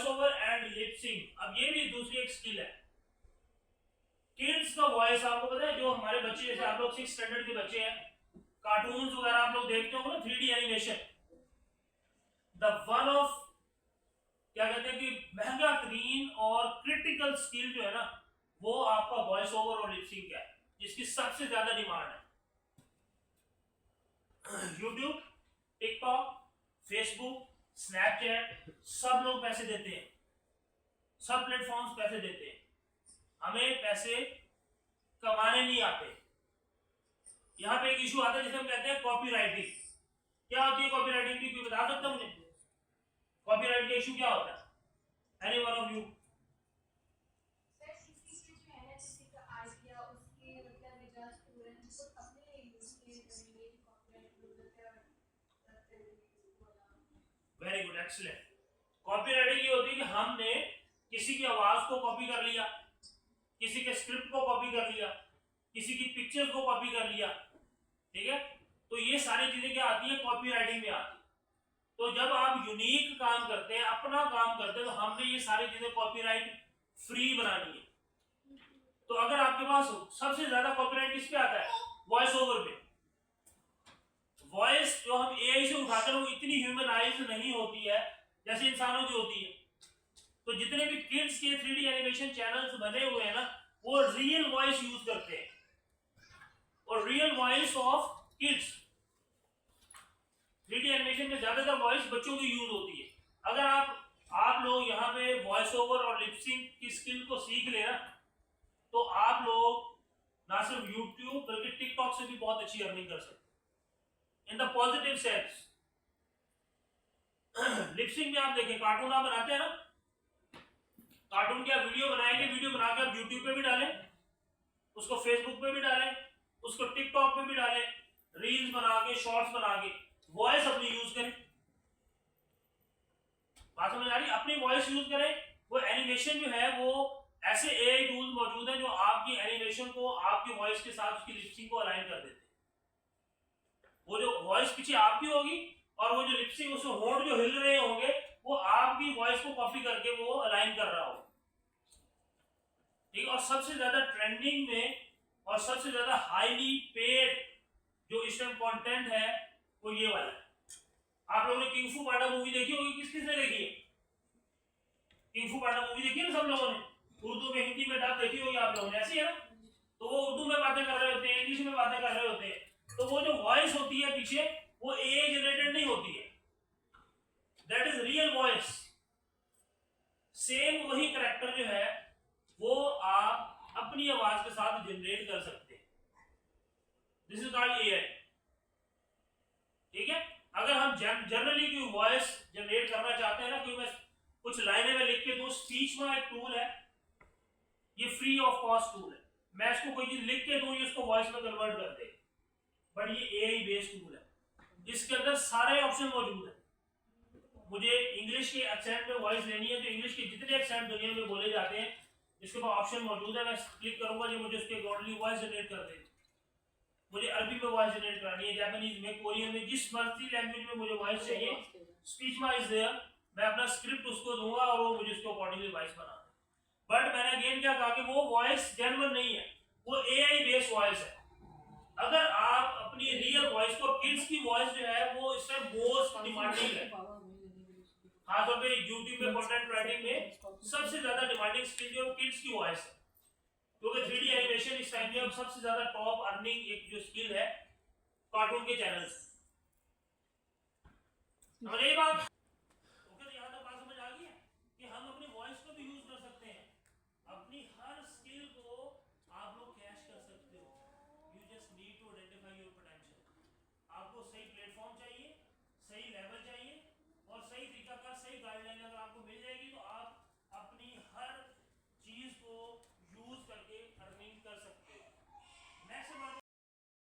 Voice over and lip sync, अब ये भी दूसरी एक स्किल है। किड्स का वॉइस आपको पता है, जो हमारे बच्चे, जैसे आप लोग 6th स्टैंडर्ड के बच्चे हैं, कार्टून्स वगैरह आप लोग देखते हो ना, 3D animation, the one of क्या कहते हैं कि महंगा तरीन और क्रिटिकल स्किल जो है ना, वो आपका वॉइस ओवर और लिप सिंक है, जिसकी सबसे ज्यादा डिमांड है। यूट्यूब, टिकटॉक, फेसबुक, स्नैपचैट, सब लोग पैसे देते हैं, सब प्लेटफॉर्म्स पैसे देते हैं। हमें पैसे कमाने नहीं आते। यहाँ पे एक इशू आता है जिसे हम कहते हैं कॉपीराइटिंग। क्या होती है कॉपीराइटिंग की, कोई बता सकता है मुझे? कॉपीराइट का इशू क्या होता है? Any one of you? Very good, excellent. Copywriting ये होती है कि हमने किसी की आवाज को कॉपी कर लिया, किसी के स्क्रिप्ट को कॉपी कर लिया, किसी की पिक्चर को कॉपी कर लिया, ठीक है? तो ये सारी चीजें क्या आती है? कॉपीराइटिंग में आती है। तो जब आप यूनिक काम करते हैं, अपना काम करते हैं, तो हमने ये सारी चीजें कॉपीराइट फ्री बनानी है। तो अगर आपके पास सबसे ज्यादा कॉपीराइट किस पे आता है? वॉइस ओवर पे। वॉइस जो हम एआई से उठाकर, वो इतनी ह्यूमनाइज नहीं होती है जैसे इंसानों की होती है। तो जितने भी किड्स के 3D एनिमेशन चैनल्स बने हुए हैं ना, वो रियल वॉइस यूज करते हैं, और real voice of kids. 3D animation में ज्यादातर वॉइस बच्चों की यूज होती है। अगर आप लोग यहाँ पे वॉइस ओवर और लिपसिंग की स्किल को सीख लेना, तो आप लोग ना सिर्फ यूट्यूब बल्कि टिकटॉक से भी बहुत अच्छी अर्निंग कर सकते हैं, in the positive sense. Lip syncing में आप देखें, कार्टून आप बनाते हैं ना, कार्टून की आप वीडियो बनाएंगे, वीडियो बनाकर आप यूट्यूब पे भी डालें, उसको फेसबुक पे भी डालें, उसको टिकटॉक पे भी डालें, रील्स बना के, शॉर्ट्स बना के वॉइस अपनी यूज करें। बात समझ आ रही? अपनी वॉइस यूज करें। वो एनिमेशन जो है, वो ऐसे एआई टूल्स मौजूद हैं जो आपकी एनिमेशन को आपकी वॉइस के साथ उसकी लिपसिंग को अलाइन कर देते हैं। वो जो वॉइस पीछे आपकी होगी और वो जो लिपसिंग, उसमें होंठ जो हिल रहे होंगे, वो आपकी वॉइस को कॉपी करके वो अलाइन कर रहा होगा, ठीक है? और सबसे ज्यादा ट्रेंडिंग में और सबसे ज्यादा हाईली पेड जो इस टाइम कंटेंट है, वो ये वाला है। आप लोगों ने किंग फू पांडा मूवी देखी होगी, किस किसने देखी है? किंग फू पांडा मूवी देखी है ना सब लोगों ने? उर्दू में, हिंदी में डब देखी होगी आप लोगों ने, ऐसी है ना? तो वो उर्दू में बातें कर रहे होते हैं, इंग्लिश में बातें कर रहे होते हैं, तो वो जो वॉइस होती है पीछे, वो एआई जनरेटेड नहीं होती है, that is real voice. Same वही कैरेक्टर जो है, वो आप अपनी आवाज के साथ जनरेट कर सकते हैं। दिस इज कॉल्ड एआई, ठीक है? अगर हम जनरली कोई वॉइस जनरेट करना चाहते हैं ना, कोई मैं कुछ लाइनें में लिख के दूं, स्पीच में एक टूल है, ये फ्री ऑफ कॉस्ट टूल है, मैं इसको कोई चीज लिख के दूं, ये उसको वॉइस में कन्वर्ट कर दे, बट ये एआई बेस्ड टूल है, इसके अंदर सारे ऑप्शन मौजूद है। मुझे इंग्लिश के एक्सेंट में वॉइस लेनी है, तो इंग्लिश के जितने एक्सेंट दुनिया में बोले जाते हैं, इसके पास ऑप्शन मौजूद है, मैं क्लिक करूंगा, जो मुझे उसके अकॉर्डिंगली वॉइस जनरेट कर दे। मुझे अरबी में वॉइस जनरेट करनी है, जापानीज में, कोरियन में, जिस मर्जी लैंग्वेज में मुझे वॉइस चाहिए, स्पीच में इज देयर, मैं अपना स्क्रिप्ट उसको दूंगा और वो मुझे उसके अकॉर्डिंगली वॉइस बना दे। बट मैंने अगेन क्या कहा कि वो वॉइस जेन्युइन नहीं है, वो एआई बेस्ड वॉइस है। अगर आप अपनी रियल वॉइस को, किड्स की वॉइस जो है, वो इससे मोस्ट डिमांडिंग है, खासतौर पे यूट्यूब पे कंटेंट राइटिंग में सबसे ज्यादा डिमांडिंग स्किल जो किड्स की वॉइस है, क्योंकि 3D एनिमेशन इस टाइम में अब सबसे ज्यादा टॉप अर्निंग एक जो स्किल है कार्टून के चैनल्स। समझ आई बात? ओके, यहाँ तक बात समझ आ गई है कि हम अपनी वॉइस को भी यूज कर सकते हैं, अपनी हर स्किल को आप लोग कैश कर सकते हो। You just need to identify your potential. आपको सही प्लेटफॉर्म चाहिए, सही लेवल